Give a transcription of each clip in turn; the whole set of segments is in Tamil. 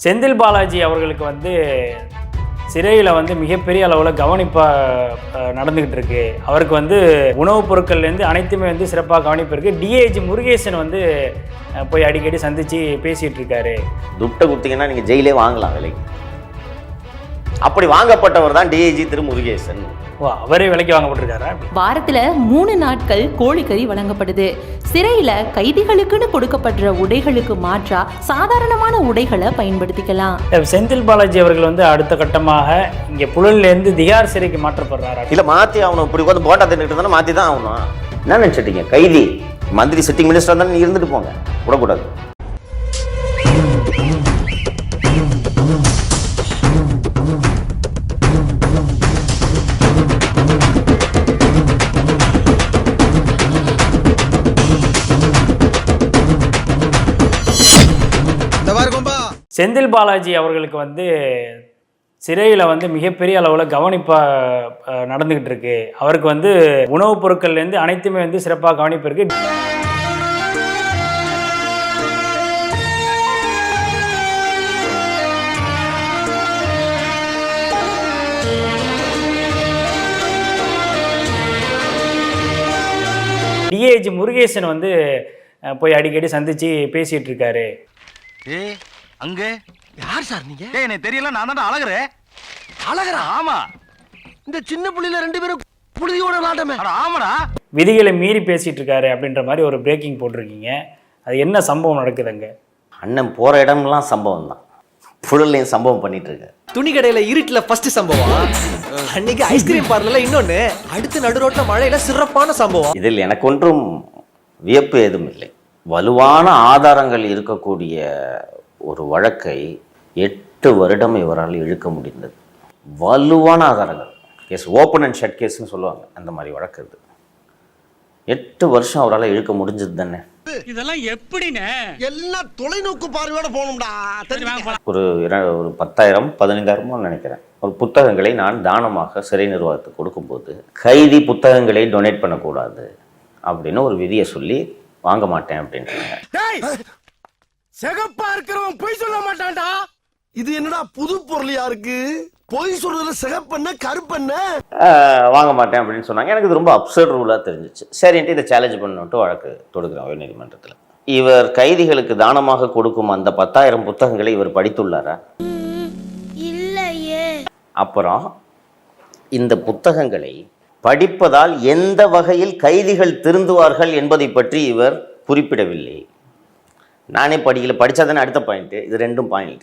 செந்தில் பாலாஜி அவர்களுக்கு வந்து சிறையில் வந்து மிகப்பெரிய அளவில் கவனிப்பாக நடந்துக்கிட்டு இருக்கு. அவருக்கு வந்து உணவுப் பொருட்கள்லேருந்து அனைத்துமே வந்து சிறப்பாக கவனிப்பு இருக்குது. டிஏஜி முருகேசன் வந்து போய் அடிக்கடி சந்தித்து பேசிகிட்டு இருக்காரு. துட்டை கொடுத்தீங்கன்னா நீங்கள் ஜெயிலே வாங்கலாம் விலைக்கு. அப்படி வாங்கப்பட்டவர் தான் டிஐஜி திரு முருகேசன். அவரே விலைக்கு வாங்கப்பட்டிருக்காரா? வாரத்துல 3 நாட்கள் கோழிக்கறி வழங்கப்படுது. சிறையில கைதிகளுக்குன்னு கொடுக்கப்படுற உடைகளுக்கு மாற்றா சாதாரணமான உடைகளை பயன்படுத்திக்கலாம். செந்தில் பாலாஜி அவர்கள் வந்து அடுத்த கட்டமாக இங்கே புழல்லேருந்து திகார் சிறைக்கு மாற்றப்படுறாரா? இல்லை மாற்றி ஆகணும். இப்படி வந்து போட்டா தின்னுட்டு இருந்தாலும் மாற்றி தான் ஆகணும். என்ன நினச்சிட்டீங்க? கைதி மந்திரி சிட்டிங் மினிஸ்டர் இருந்தாலும் நீ இருந்துட்டு போங்க, விடக்கூடாது. செந்தில் பாலாஜி அவர்களுக்கு வந்து சிறையில் வந்து மிகப்பெரிய அளவில் கவனிப்பாக நடந்துக்கிட்டு இருக்கு. அவருக்கு வந்து உணவுப் பொருட்கள்லேருந்து அனைத்துமே வந்து சிறப்பாக கவனிப்பு இருக்கு. டிஏஜி முருகேசன் வந்து போய் அடிக்கடி சந்தித்து பேசிகிட்டு இருக்காரு. அங்க யார் சார் நீங்க? எனக்கு தெரியல, நான் தான் அழகுறேன். அழகுறா? ஆமா. இந்த சின்ன புள்ளில 2 பேரும் புழுதியோட நாட்டமே. ஆமாடா. விதிகளை மீறி பேசிட்டு இருக்காரு அப்படின்ற மாதிரி ஒரு பிரேக்கிங் போட்டிருக்கீங்க. அது என்ன சம்பவம் நடக்குதுங்க? அண்ணன் போற இடம்லாம் சம்பவம் தான். புழல்லையும் சம்பவம் பண்ணிட்டு இருக்கு. துணி கடையில இருட்டுல ஃபர்ஸ்ட் சம்பவம், அன்னைக்கு ஐஸ்கிரீம் பார்லர்ல இன்னொன்னு, அடுத்து நடுரோட்ல மழையில சிறப்பான சம்பவம். இதில் எனக்கு ஒன்றும் வியப்பு எதுவும் இல்லை. வலுவான ஆதாரங்கள் இருக்கக்கூடிய ஒரு வழக்கை 8 வருடம் இவரால் இழுக்க முடிந்தது. வலுவான ஆதாரங்கள், கேஸ் ஓப்பன் அண்ட் ஷட் கேஸ்ன்னு சொல்லுவாங்க, அந்த மாதிரி வழக்கு இது. 8 வருஷம் அவரால் இழுக்க முடிஞ்சது தானே. இதெல்லாம் எப்படின்னு எல்லாம் தொலைநோக்கு பார்வையோட போகணும்டா. ஒரு 10,000 15,000 நினைக்கிறேன் ஒரு புத்தகங்களை நான் தானமாக சிறை நிர்வாகத்துக்கு கொடுக்கும்போது, கைதி புத்தகங்களை டொனேட் பண்ணக்கூடாது அப்படின்னு ஒரு விதியை சொல்லி வாங்க மாட்டேன் அப்படின்றாங்க. சிகப்பா இருக்கிறவன் பொய் சொல்ல மாட்டான்டா. இது என்னடா புது பொருளியா இருக்கு? பொய் சொல்றதுல சிகப்பென்ன கருப்பென்ன? வாங்க மாட்டேன் அப்படின்னு சொன்னாங்க. எனக்கு இது ரொம்ப அப்சர்ட் ரூலாக தெரிஞ்சிச்சு. சரின்ட்டு இதை சேலஞ்ச் பண்ணிட்டு வழக்கு தொடுக்கிறேன் உயர் நீதிமன்றத்தில். இவர் கைதிகளுக்கு தானமாக கொடுக்கும் அந்த 10,000 புத்தகங்களை இவர் படித்துள்ளாரா? இல்லையே. அப்புறம் இந்த புத்தகங்களை படிப்பதால் எந்த வகையில் கைதிகள் திருந்துவார்கள் என்பதை பற்றி இவர் குறிப்பிடவில்லை. நானே படிக்கல, படித்தா தானே அடுத்த பாயிண்ட்டு. இது 2 பாயிண்ட்.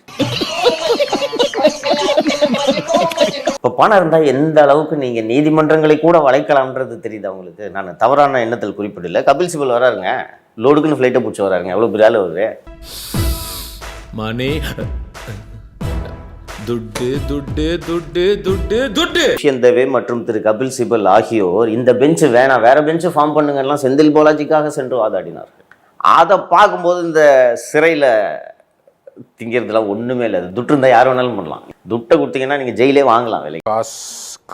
இப்போ பணம் இருந்தால் எந்த அளவுக்கு நீங்கள் நீதிமன்றங்களை கூட வளைக்கலாம்ன்றது தெரியுது அவங்களுக்கு. நான் தவறான எண்ணத்தில் குறிப்பிடல. கபில் சிபல் வராருங்க, லோடுக்குன்னு ஃப்ளைட்டை பிடிச்சி வராருங்க. எவ்வளோ பெரிய ஆள் வருது. மணி துட்டு துட்டு துட்டு துட்டு துட்டு. தேவே மற்றும் திரு கபில் சிபல் ஆகியோர் இந்த பெஞ்சு வேணாம், வேற பெஞ்சு ஃபார்ம் பண்ணுங்கலாம் செந்தில் பாலாஜிக்காக சென்று வாதாடினார்கள். அதை பார்க்கும்போது இந்த சிறையில் திங்கிறதுலாம் ஒன்றுமே இல்லை. அது துட்டு இருந்தால் யார் வேணாலும் பண்ணலாம். துட்டை கொடுத்தீங்கன்னா நீங்கள் ஜெயிலே வாங்கலாம் விலை.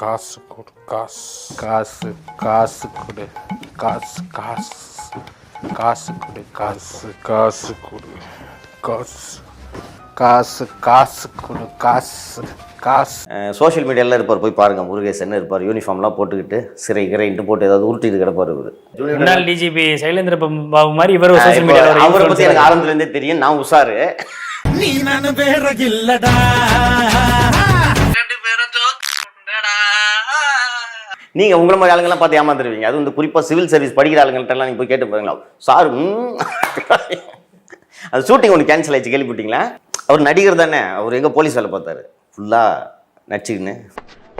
காசு கொடு, காசு காசு காசு கொடு, காசு காசு காசு கொடு, காசு காசு கொடு, காசு காசு காசு கொடு, காசு காசு. சோஷியல் மீடியாவில் இருப்பார், போய் பாருங்கள். முருகேசன் இருப்பார், யூனிஃபார்ம்லாம் போட்டுக்கிட்டு சிறை கிரைன்ட்டு போட்டு ஏதாவது உருட்டிட்டு கிடப்பார். இவர் முன்னாள் டிஜிபி சைலேந்திர பாபு மாதிரி இவர் சோஷியல் மீடியாவில். அவரை பற்றி எனக்கு ஆரம்பத்துலேருந்தே தெரியும். நான் உஷாரு. நீ நானு வேற இல்லடா. நீங்கள் உங்களை மாதிரி ஆளுங்கெல்லாம் பார்த்து ஏமாந்துருவீங்க. அது வந்து குறிப்பாக சிவில் சர்வீஸ் படிக்கிற ஆளுங்கள்ட்டெல்லாம் நீங்கள் போய் கேட்டு பாருங்களா, சார் அது ஷூட்டிங் ஒன்று கேன்சல் ஆயிடுச்சு, கேள்விப்பட்டீங்களா? அவர் நடிகர் தானே, அவர் எங்கே போலீஸ் வேலை பார்த்தாரு, ஃபுல்லாக நடிச்சுக்கின்னு.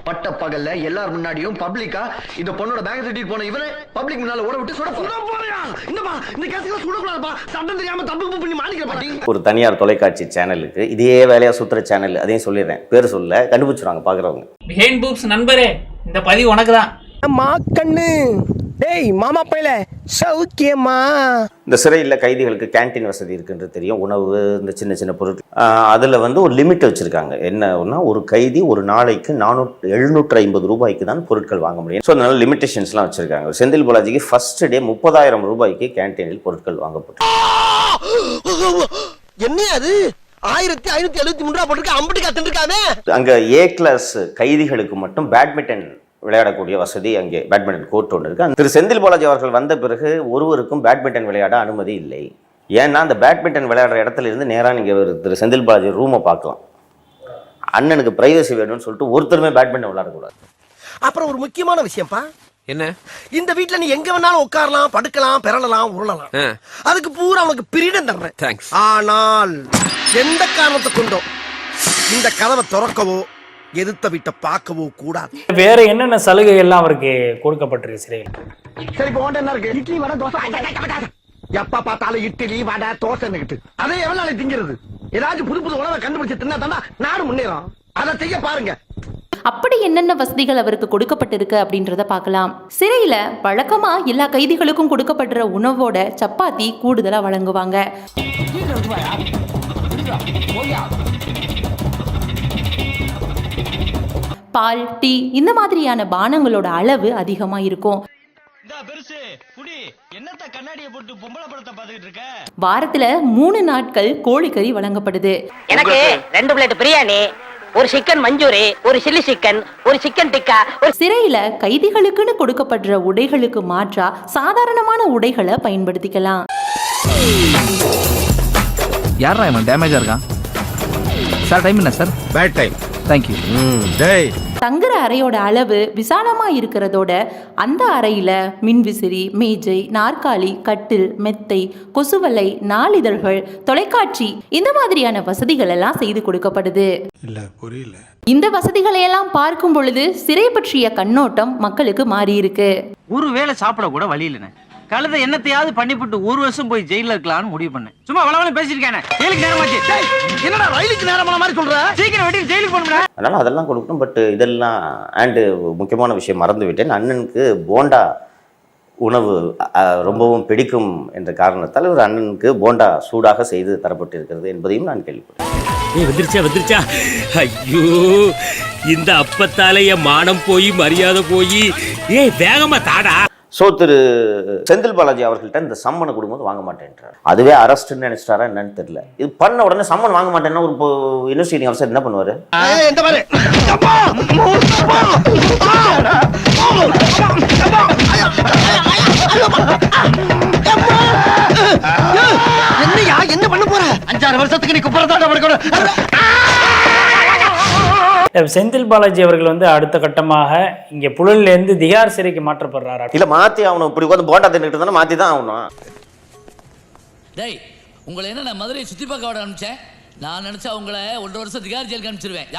பட்ட பகல்ல எல்லார் முன்னாடியும் பப்ளிக்கா இந்த பொண்ணோட பேங்க் தட்டிட்டு போன இவனை பப்ளிக் முன்னால ஓட விட்டு சுட போறியா? இந்த கேஸ்ல சுடக்கூடாதுப்பா, சட்டம் தெரியாம தப்பு பண்ணி மாட்டிக்கிறேன். ஒரு தனியார் தொலைக்காட்சி சேனலுக்கு இதே வேலையா சுத்துற சேனல், அதையும் சொல்லிடுறேன், பேர் சொல்ல கண்டுபிடிச்சுறாங்க பாக்குறவங்க. பிஹைண்ட் பூப்ஸ் நண்பரே, இந்த பதிவு உனக்கு தான். மாக்கண்ணு டேய் மாமா பையல சௌக்கியமா. இந்த சிறையில் கைதிகளுக்கு கேன்டீன் வசதி இருக்குன்றது தெரியும். உணவு, இந்த சின்ன சின்ன பொருட்கள், அதில் வந்து ஒரு லிமிட் வச்சுருக்காங்க. என்னன்னா, ஒரு கைதி ஒரு நாளைக்கு 750 ரூபாய்க்கு தான் பொருட்கள் வாங்க முடியும். ஸோ அதனால லிமிட்டேஷன்ஸ்லாம் வச்சுருக்காங்க. செந்தில் பாலாஜிக்கு ஃபர்ஸ்ட் டே 30,000 ரூபாய்க்கு கேன்டீனில் பொருட்கள் வாங்கப்பட்டு. என்ன அது 1573 ரூபா போட்டுருக்கு, அம்புட்டு கத்துருக்காமே. அங்க ஏ கிளாஸ் கைதிகளுக்கு மட்டும் பேட்மிண்டன் விளையாடக்கூடிய வசதி, அங்கே பேட்மிண்டன் கோர்ட் ஒன்று இருக்கு. திரு செந்தில் பாலாஜி அவர்கள் வந்த பிறகு ஒருவருக்கும் பேட்மிண்டன் விளையாட அனுமதி இல்லை. ஏன்னா அந்த பேட்மிண்டன் விளையாடுற இடத்துல இருந்து நேராக நீங்கள் திரு செந்தில் பாலாஜி ரூமை பார்க்கலாம். அண்ணனுக்கு பிரைவசி வேணும்னு சொல்லிட்டு ஒருத்தருமே பேட்மிண்டன் விளையாடக்கூடாது. அப்புறம் ஒரு முக்கியமான விஷயம்ப்பா, என்ன? இந்த வீட்ல நீ எங்க வேணாலும் உட்காரலாம், படுக்கலாம், பெறலாம், உருளலாம். அதுக்கு பூரா உனக்கு பிரீடம் தர்றேன். தேங்க்ஸ். ஆனால் எந்த காரணத்தை கொண்டோ இந்த கதவை திறக்கவோ எதிர்த்த வீட்டை பார்க்கவோ கூடாது. வேற என்னென்ன சலுகை எல்லாம் அவருக்கு கொடுக்கப்பட்டிருக்கு சிறையில்? சரி, இப்போ என்ன இருக்கு? இட்லி வடை தோசை. எப்ப பார்த்தாலும் இட்லி வடை தோசை. அதே எவ்வளவு நாளைக்கு திங்கிறது? ஏதாச்சும் புது புது உணவை கண்டுபிடிச்சு தின்னா தாண்டா நாடு முன்னேறும். அதை செய்ய பாருங்க. அப்படி என்னென்ன வசதிகள் அவருக்கு கொடுக்கப்பட்டிருக்கு அப்படின்றத பார்க்கலாம். சிறையில வழக்கமா எல்லா கைதிகளுக்கும் கொடுக்கப்படுற உணவோட சப்பாத்தி கூடுதலா வழங்குவாங்க. பால், டீ இந்த மாதிரியான பானங்களோட அளவு அதிகமா இருக்கும். வாரத்துல 3 நாட்கள் கோழிக்கறி வழங்கப்படுது. எனக்கு 2 பிளேட் பிரியாணி, ஒரு சிக்கன் மஞ்சூரி, ஒரு சில்லி சிக்கன், ஒரு சிக்கன் டிக்கா. சிறையில கைதிகளுக்குன்னு கொடுக்கப்படுற உடைகளுக்கு மாற்றா சாதாரணமான உடைகளை பயன்படுத்திக்கலாம். யாரா இவன் டேமேஜா இருக்கான் சார்? டைம் என்ன சார்? Bad time. தேங்க்யூ. டேய் தங்குற அறையோட அளவு விசாலமா இருக்கிறதோட அந்த அறையில மின்விசிறி, மேஜை, நாற்காலி, கட்டில், மெத்தை, கொசுவலை, நாளிதழ்கள், தொலைக்காட்சி இந்த மாதிரியான வசதிகள் எல்லாம் செய்து கொடுக்கப்படுது. இல்ல புரியல. இந்த வசதிகளை எல்லாம் பார்க்கும் பொழுது சிறை பற்றிய கண்ணோட்டம் மக்களுக்கு மாறி இருக்கு. ஒரு வேளை சாப்பிட கூட வழி இல்லைண்ணே. கழுத என்னத்தையாவது பண்ணிவிட்டு 1 வருஷம் போய் ஜெயில இருக்கலாம்னு முடிவு பண்ணேன். சும்மா வளவள பேசிருக்கானே. ஜெயிலுக்கு நேரமாச்சு. என்னடா ரயிலுக்கு நேரமான மாதிரி சொல்ற? சீக்கிரம் வெட்டி ஜெயிலுக்கு போணும்டா. அதனால அதெல்லாம் கொடுக்கணும். பட் இதெல்லாம் அண்டு முக்கியமான விஷயம் மறந்து விட்டேன். அண்ணனுக்கு போண்டா உணவு ரொம்பவும் பிடிக்கும் என்ற காரணத்தால் ஒரு அண்ணனுக்கு போண்டா சூடாக செய்து தரப்பட்டிருக்கிறது என்பதையும் நான் கேள்விப்பட்டேன். வந்துருச்சா? ஐயோ, இந்த அப்பத்தால என் மானம் போய் மரியாதை போய், வேகமா தாடா. ஸோ திரு செந்தில் பாலாஜி அவர்கள்ட்ட இந்த சம்மனை கொடுக்கும்போது வாங்க மாட்டேன்றார். அதுவே அரெஸ்ட்னு நினைச்சிட்டாரா என்னன்னு தெரியல. இது பண்ண உடனே சம்மன் வாங்க மாட்டேன்னா ஒரு யூனிவர்சிட்டி அவசரம் என்ன பண்ணுவாரு? என்னையா என்ன பண்ண போற? 5-6 வருஷத்துக்கு நீ குப்புறதாட. செந்தில் பாலாஜி அவர்கள் வந்து அடுத்த கட்டமாக இங்கே புழலிலேருந்து திகார் சிறைக்கு மாற்றப்படுறாரா? இல்லை மாற்றி ஆகணும். இப்படி உட்காந்து போண்டா தின்னுட்டு இருந்தாலும் மாற்றி தான் ஆகணும். டேய், உங்களை என்ன நான் மதுரையை சுற்றி பார்க்க விட அனுப்பிச்சேன்? நான் நினச்சா உங்களை 1 வருஷம் திகார் ஜெயிலுக்கு அனுப்பிச்சிருவேன்.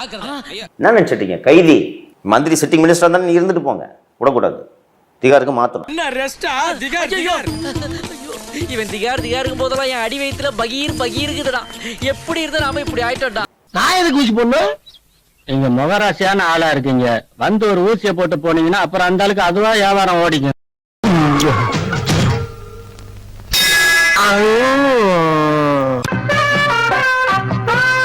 என்ன நினச்சிட்டீங்க? கைதி மந்திரி சிட்டிங் மினிஸ்டர் தான் நீ இருந்துட்டு போங்க, விடக்கூடாது. திகாருக்கு மாற்றணும். இவன் திகாருக்கு போதெல்லாம் என் அடி வயிற்றுல பகீருக்குதுடா. எப்படி இருந்தா நாம இப்படி ஆயிட்டோம்டா. நான் எதுக்கு ஊசி போடணும்? நீங்க முகராசியான ஆளா இருக்கீங்க. வந்து ஒரு ஊசியை போட்டு போனீங்கன்னா அப்புறம் அந்த ஆளுக்கு அதுவா வியாபாரம் ஓடிக்கும்.